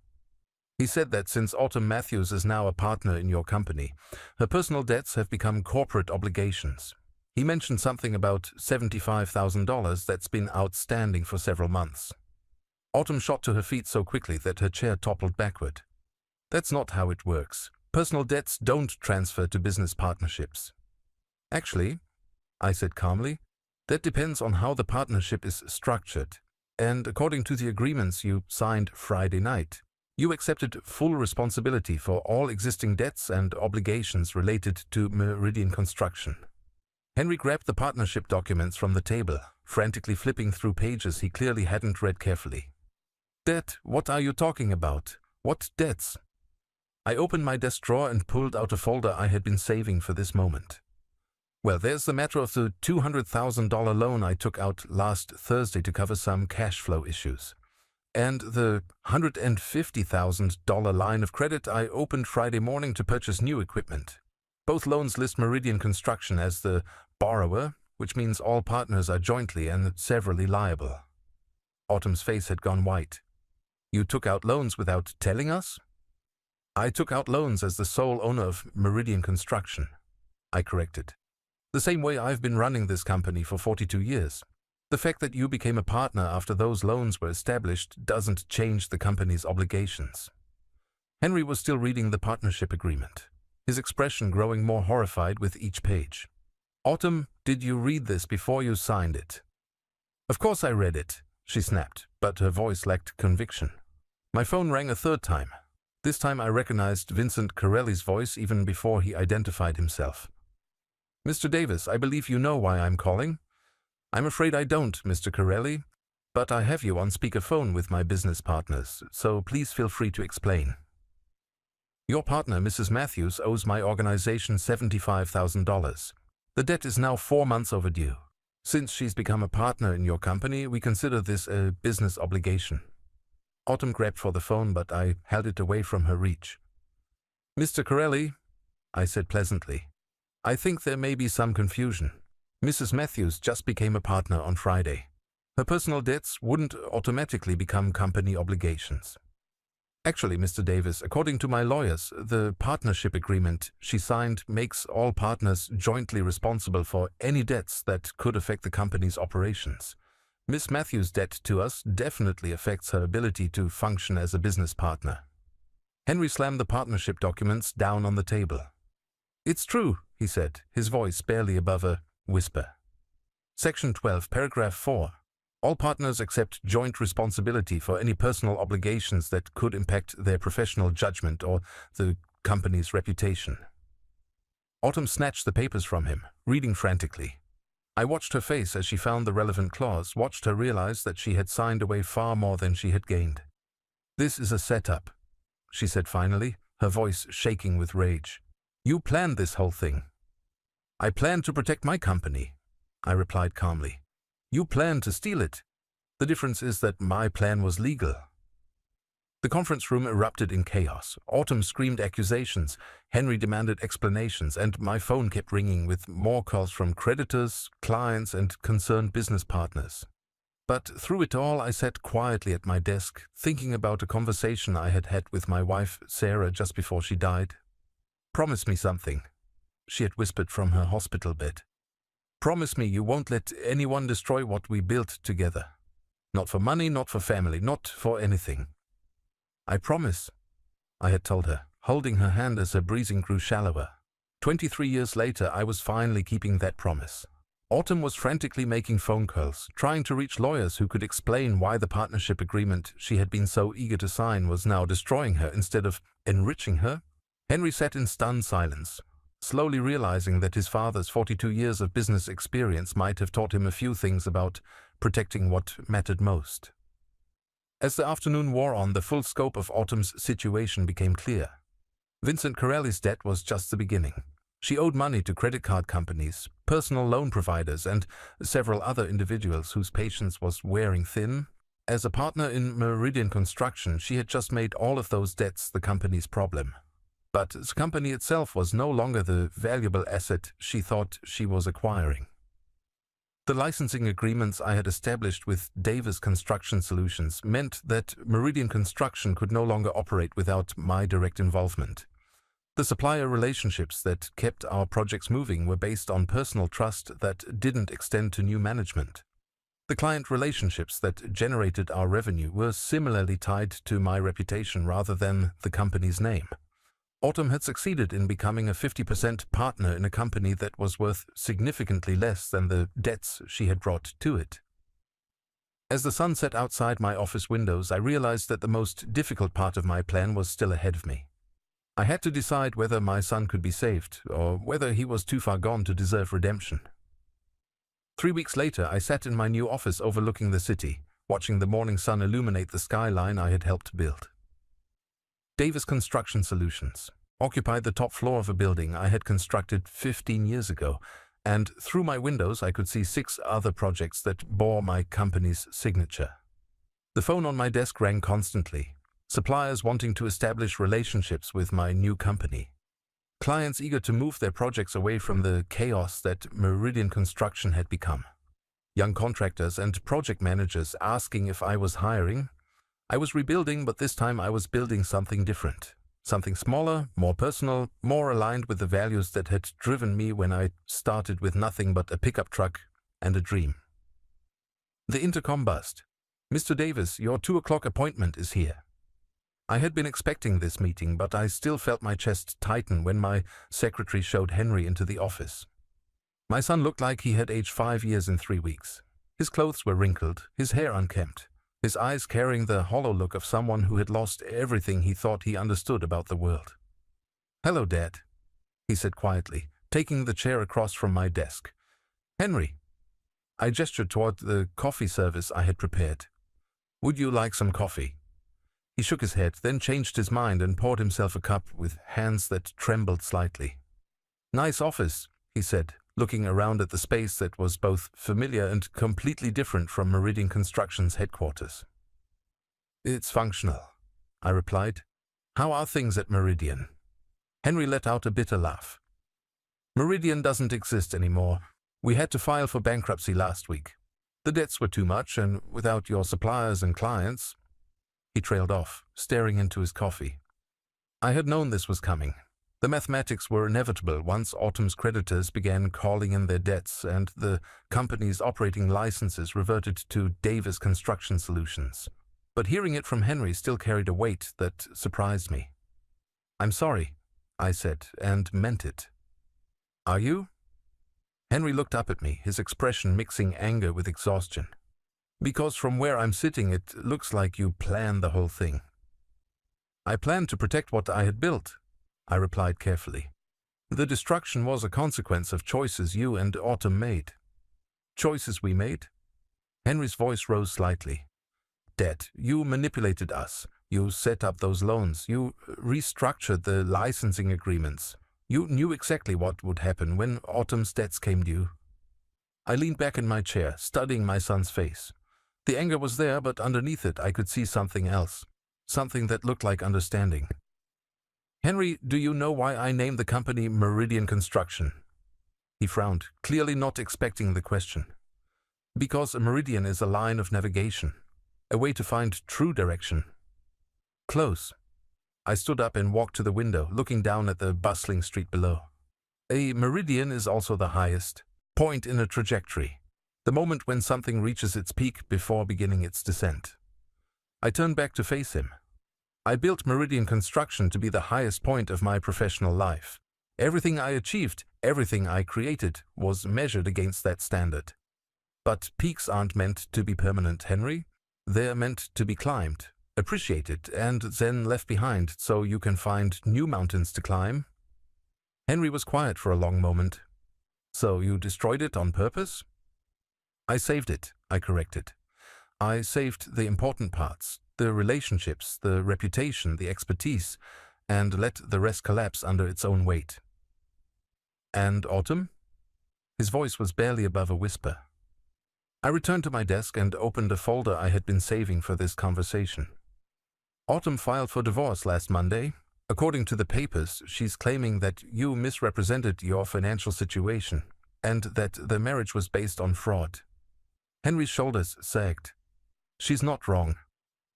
He said that since Autumn Matthews is now a partner in your company, her personal debts have become corporate obligations. He mentioned something about $75,000 that's been outstanding for several months. Autumn shot to her feet so quickly that her chair toppled backward. That's not how it works. Personal debts don't transfer to business partnerships. Actually, I said calmly, that depends on how the partnership is structured. And according to the agreements you signed Friday night, you accepted full responsibility for all existing debts and obligations related to Meridian Construction. Henry grabbed the partnership documents from the table, frantically flipping through pages he clearly hadn't read carefully. Debt? What are you talking about? What debts? I opened my desk drawer and pulled out a folder I had been saving for this moment. Well, there's the matter of the $200,000 loan I took out last Thursday to cover some cash flow issues. And the $150,000 line of credit I opened Friday morning to purchase new equipment. Both loans list Meridian Construction as the borrower, which means all partners are jointly and severally liable. Autumn's face had gone white. You took out loans without telling us? I took out loans as the sole owner of Meridian Construction, I corrected. The same way I've been running this company for 42 years. The fact that you became a partner after those loans were established doesn't change the company's obligations. Henry was still reading the partnership agreement, his expression growing more horrified with each page. Autumn, did you read this before you signed it? Of course I read it, she snapped, but her voice lacked conviction. My phone rang a third time. This time I recognized Vincent Corelli's voice even before he identified himself. Mr. Davis, I believe you know why I'm calling. I'm afraid I don't, Mr. Corelli, but I have you on speakerphone with my business partners, so please feel free to explain. Your partner, Mrs. Matthews, owes my organization $75,000. The debt is now 4 months overdue. Since she's become a partner in your company, we consider this a business obligation. Autumn grabbed for the phone, but I held it away from her reach. Mr. Corelli, I said pleasantly, I think there may be some confusion. Mrs. Matthews just became a partner on Friday. Her personal debts wouldn't automatically become company obligations. Actually, Mr. Davis, according to my lawyers, the partnership agreement she signed makes all partners jointly responsible for any debts that could affect the company's operations. Miss Matthews' debt to us definitely affects her ability to function as a business partner. Henry slammed the partnership documents down on the table. It's true, he said, his voice barely above a whisper. Section 12, paragraph 4. All partners accept joint responsibility for any personal obligations that could impact their professional judgment or the company's reputation. Autumn snatched the papers from him, reading frantically. I watched her face as she found the relevant clause, watched her realize that she had signed away far more than she had gained. This is a setup, she said finally, her voice shaking with rage. You planned this whole thing. I planned to protect my company, I replied calmly. You planned to steal it. The difference is that my plan was legal. The conference room erupted in chaos. Autumn screamed accusations, Henry demanded explanations, and my phone kept ringing with more calls from creditors, clients, and concerned business partners. But through it all, I sat quietly at my desk, thinking about a conversation I had had with my wife, Sarah, just before she died. Promise me something, she had whispered from her hospital bed. Promise me you won't let anyone destroy what we built together. Not for money, not for family, not for anything. I promise, I had told her, holding her hand as her breathing grew shallower. 23 years later, I was finally keeping that promise. Autumn was frantically making phone calls, trying to reach lawyers who could explain why the partnership agreement she had been so eager to sign was now destroying her instead of enriching her. Henry sat in stunned silence, slowly realizing that his father's 42 years of business experience might have taught him a few things about protecting what mattered most. As the afternoon wore on, the full scope of Autumn's situation became clear. Vincent Corelli's debt was just the beginning. She owed money to credit card companies, personal loan providers, and several other individuals whose patience was wearing thin. As a partner in Meridian Construction, she had just made all of those debts the company's problem. But the company itself was no longer the valuable asset she thought she was acquiring. The licensing agreements I had established with Davis Construction Solutions meant that Meridian Construction could no longer operate without my direct involvement. The supplier relationships that kept our projects moving were based on personal trust that didn't extend to new management. The client relationships that generated our revenue were similarly tied to my reputation rather than the company's name. Autumn had succeeded in becoming a 50% partner in a company that was worth significantly less than the debts she had brought to it. As the sun set outside my office windows, I realized that the most difficult part of my plan was still ahead of me. I had to decide whether my son could be saved, or whether he was too far gone to deserve redemption. 3 weeks later, I sat in my new office overlooking the city, watching the morning sun illuminate the skyline I had helped build. Davis Construction Solutions occupied the top floor of a building I had constructed 15 years ago, and through my windows I could see 6 other projects that bore my company's signature. The phone on my desk rang constantly, suppliers wanting to establish relationships with my new company, clients eager to move their projects away from the chaos that Meridian Construction had become, young contractors and project managers asking if I was hiring. I was rebuilding, but this time I was building something different, something smaller, more personal, more aligned with the values that had driven me when I started with nothing but a pickup truck and a dream. The intercom buzzed. Mr. Davis, your 2 o'clock appointment is here. I had been expecting this meeting, but I still felt my chest tighten when my secretary showed Henry into the office. My son looked like he had aged 5 years in 3 weeks. His clothes were wrinkled, his hair unkempt, his eyes carrying the hollow look of someone who had lost everything he thought he understood about the world. "Hello, Dad," he said quietly, taking the chair across from my desk. "Henry." I gestured toward the coffee service I had prepared. "Would you like some coffee?" He shook his head, then changed his mind and poured himself a cup with hands that trembled slightly. "Nice office," he said, looking around at the space that was both familiar and completely different from Meridian Construction's headquarters. "It's functional," I replied. "How are things at Meridian?" Henry let out a bitter laugh. "Meridian doesn't exist anymore. We had to file for bankruptcy last week. The debts were too much, and without your suppliers and clients—" He trailed off, staring into his coffee. I had known this was coming. The mathematics were inevitable once Autumn's creditors began calling in their debts and the company's operating licenses reverted to Davis Construction Solutions. But hearing it from Henry still carried a weight that surprised me. "I'm sorry," I said, and meant it. "Are you?" Henry looked up at me, his expression mixing anger with exhaustion. "Because from where I'm sitting, it looks like you planned the whole thing." "I planned to protect what I had built," I replied carefully. "The destruction was a consequence of choices you and Autumn made." "Choices we made?" Henry's voice rose slightly. "Dad, you manipulated us. You set up those loans. You restructured the licensing agreements. You knew exactly what would happen when Autumn's debts came due. I leaned back in my chair, studying my son's face. The anger was there, but underneath it I could see something else. Something that looked like understanding. "Henry, do you know why I named the company Meridian Construction?" He frowned, clearly not expecting the question. "Because a meridian is a line of navigation, a way to find true direction." Close. I stood up and walked to the window, looking down at the bustling street below. A meridian is also the highest point in a trajectory, the moment when something reaches its peak before beginning its descent. I turned back to face him. I built Meridian Construction to be the highest point of my professional life. Everything I achieved, everything I created, was measured against that standard. But peaks aren't meant to be permanent, Henry. They're meant to be climbed, appreciated, and then left behind so you can find new mountains to climb. Henry was quiet for a long moment. "So you destroyed it on purpose?" "I saved it," I corrected. "I saved the important parts, the relationships, the reputation, the expertise, and let the rest collapse under its own weight." "And Autumn?" His voice was barely above a whisper. I returned to my desk and opened a folder I had been saving for this conversation. "Autumn filed for divorce last Monday. According to the papers, she's claiming that you misrepresented your financial situation and that the marriage was based on fraud." Henry's shoulders sagged. "She's not wrong.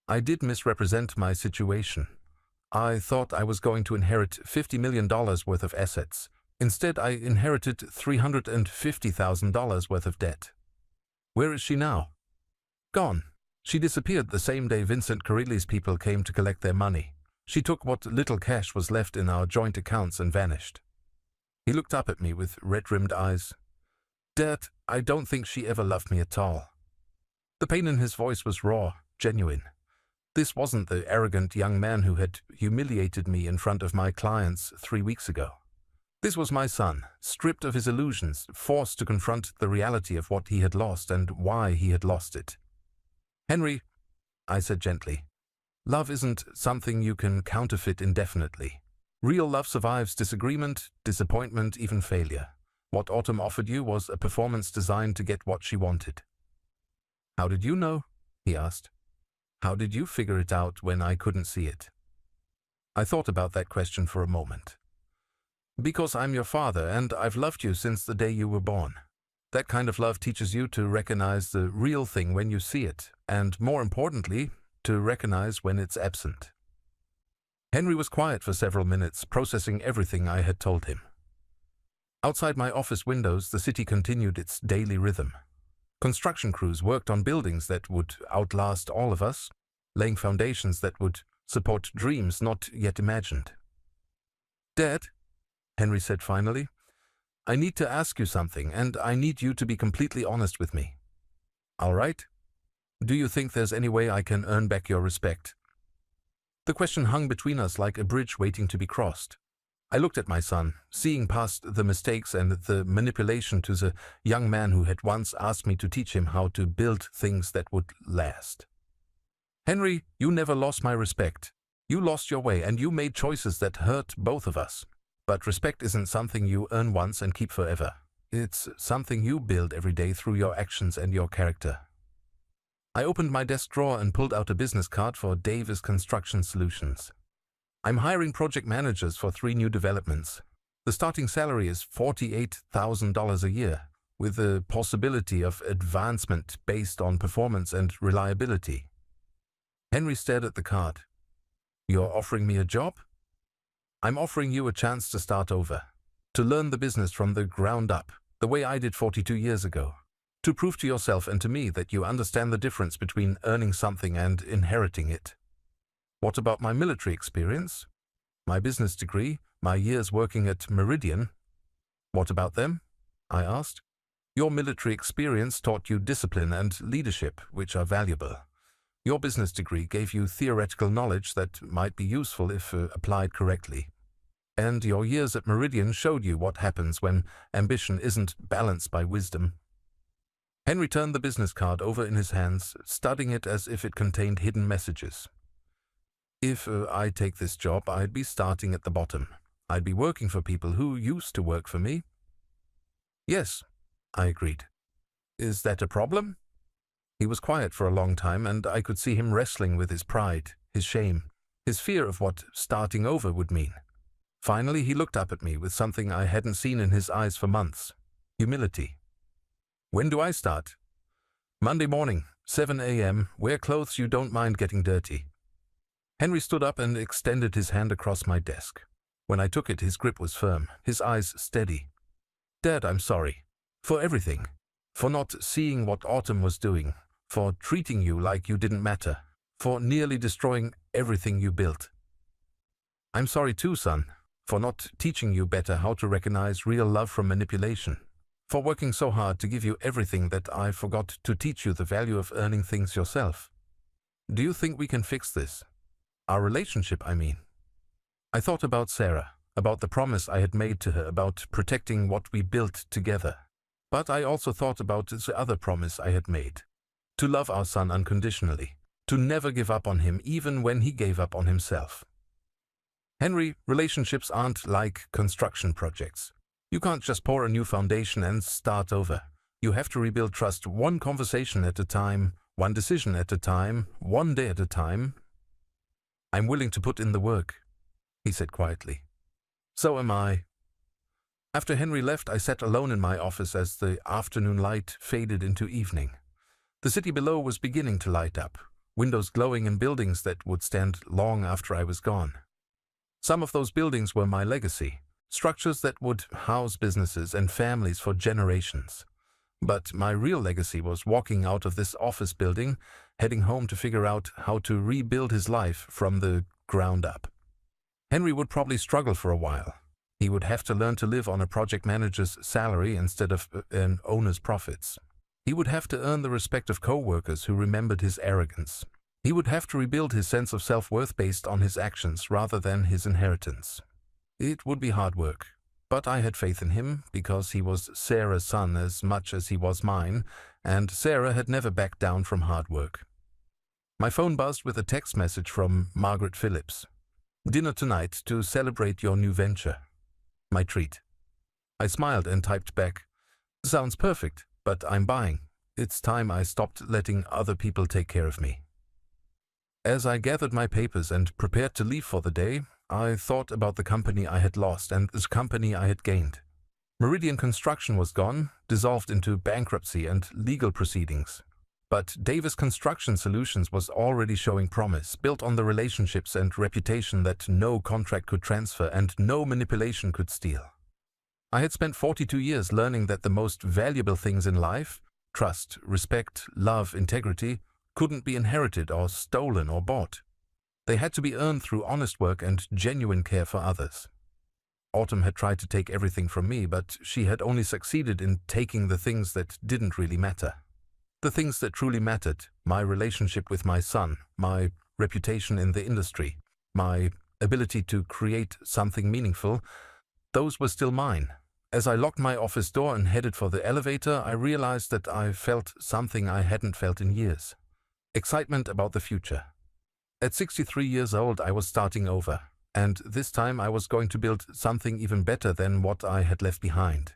I did misrepresent my situation. I thought I was going to inherit $50 million worth of assets. Instead, I inherited $350,000 worth of debt." "Where is she now?" "Gone. She disappeared the same day Vincent Carilli's people came to collect their money. She took what little cash was left in our joint accounts and vanished." He looked up at me with red-rimmed eyes. "Dad, I don't think she ever loved me at all." The pain in his voice was raw, genuine. This wasn't the arrogant young man who had humiliated me in front of my clients 3 weeks ago. This was my son, stripped of his illusions, forced to confront the reality of what he had lost and why he had lost it. "Henry," I said gently, "love isn't something you can counterfeit indefinitely. Real love survives disagreement, disappointment, even failure. What Autumn offered you was a performance designed to get what she wanted." "How did you know?" he asked. "How did you figure it out when I couldn't see it?" I thought about that question for a moment. "Because I'm your father, and I've loved you since the day you were born. That kind of love teaches you to recognize the real thing when you see it, and more importantly, to recognize when it's absent." Henry was quiet for several minutes, processing everything I had told him. Outside my office windows, the city continued its daily rhythm. Construction crews worked on buildings that would outlast all of us, laying foundations that would support dreams not yet imagined. "Dad," Henry said finally, "I need to ask you something, and I need you to be completely honest with me." "All right. Do you think there's any way I can earn back your respect?" The question hung between us like a bridge waiting to be crossed. I looked at my son, seeing past the mistakes and the manipulation to the young man who had once asked me to teach him how to build things that would last. "Henry, you never lost my respect. You lost your way, and you made choices that hurt both of us. But respect isn't something you earn once and keep forever. It's something you build every day through your actions and your character." I opened my desk drawer and pulled out a business card for Davis Construction Solutions. "I'm hiring project managers for 3 new developments. The starting salary is $48,000 a year, with the possibility of advancement based on performance and reliability." Henry stared at the card. "You're offering me a job?" "I'm offering you a chance to start over, to learn the business from the ground up, the way I did 42 years ago. To prove to yourself and to me that you understand the difference between earning something and inheriting it." "What about my military experience? My business degree, my years working at Meridian?" "What about them?" I asked. "Your military experience taught you discipline and leadership, which are valuable. Your business degree gave you theoretical knowledge that might be useful if applied correctly. And your years at Meridian showed you what happens when ambition isn't balanced by wisdom." Henry turned the business card over in his hands, studying it as if it contained hidden messages. If I take this job, I'd be starting at the bottom. I'd be working for people who used to work for me. Yes, I agreed. Is that a problem? He was quiet for a long time, and I could see him wrestling with his pride, his shame, his fear of what starting over would mean. Finally, he looked up at me with something I hadn't seen in his eyes for months: humility. When do I start? Monday morning, 7 a.m., wear clothes you don't mind getting dirty. Henry stood up and extended his hand across my desk. When I took it, his grip was firm, his eyes steady. Dad, I'm sorry. For everything. For not seeing what Autumn was doing. For treating you like you didn't matter. For nearly destroying everything you built. I'm sorry too, son. For not teaching you better how to recognize real love from manipulation. For working so hard to give you everything that I forgot to teach you the value of earning things yourself. Do you think we can fix this? Our relationship, I mean. I thought about Sarah, about the promise I had made to her, about protecting what we built together. But I also thought about the other promise I had made. To love our son unconditionally. To never give up on him even when he gave up on himself. Henry, relationships aren't like construction projects. You can't just pour a new foundation and start over. You have to rebuild trust one conversation at a time, one decision at a time, one day at a time. I'm willing to put in the work, he said quietly. So am I. After Henry left, I sat alone in my office as the afternoon light faded into evening. The city below was beginning to light up, windows glowing in buildings that would stand long after I was gone. Some of those buildings were my legacy, structures that would house businesses and families for generations. But my real legacy was walking out of this office building, heading home to figure out how to rebuild his life from the ground up. Henry would probably struggle for a while. He would have to learn to live on a project manager's salary instead of an owner's profits. He would have to earn the respect of co-workers who remembered his arrogance. He would have to rebuild his sense of self-worth based on his actions rather than his inheritance. It would be hard work, but I had faith in him because he was Sarah's son as much as he was mine, and Sarah had never backed down from hard work. My phone buzzed with a text message from Margaret Phillips. Dinner tonight to celebrate your new venture. My treat. I smiled and typed back, sounds perfect, but I'm buying. It's time I stopped letting other people take care of me. As I gathered my papers and prepared to leave for the day, I thought about the company I had lost and the company I had gained. Meridian Construction was gone, dissolved into bankruptcy and legal proceedings. But Davis Construction Solutions was already showing promise, built on the relationships and reputation that no contract could transfer and no manipulation could steal. I had spent 42 years learning that the most valuable things in life, trust, respect, love, integrity, couldn't be inherited or stolen or bought. They had to be earned through honest work and genuine care for others. Autumn had tried to take everything from me, but she had only succeeded in taking the things that didn't really matter. The things that truly mattered, my relationship with my son, my reputation in the industry, my ability to create something meaningful, those were still mine. As I locked my office door and headed for the elevator, I realized that I felt something I hadn't felt in years. Excitement about the future. At 63 years old, I was starting over, and this time I was going to build something even better than what I had left behind.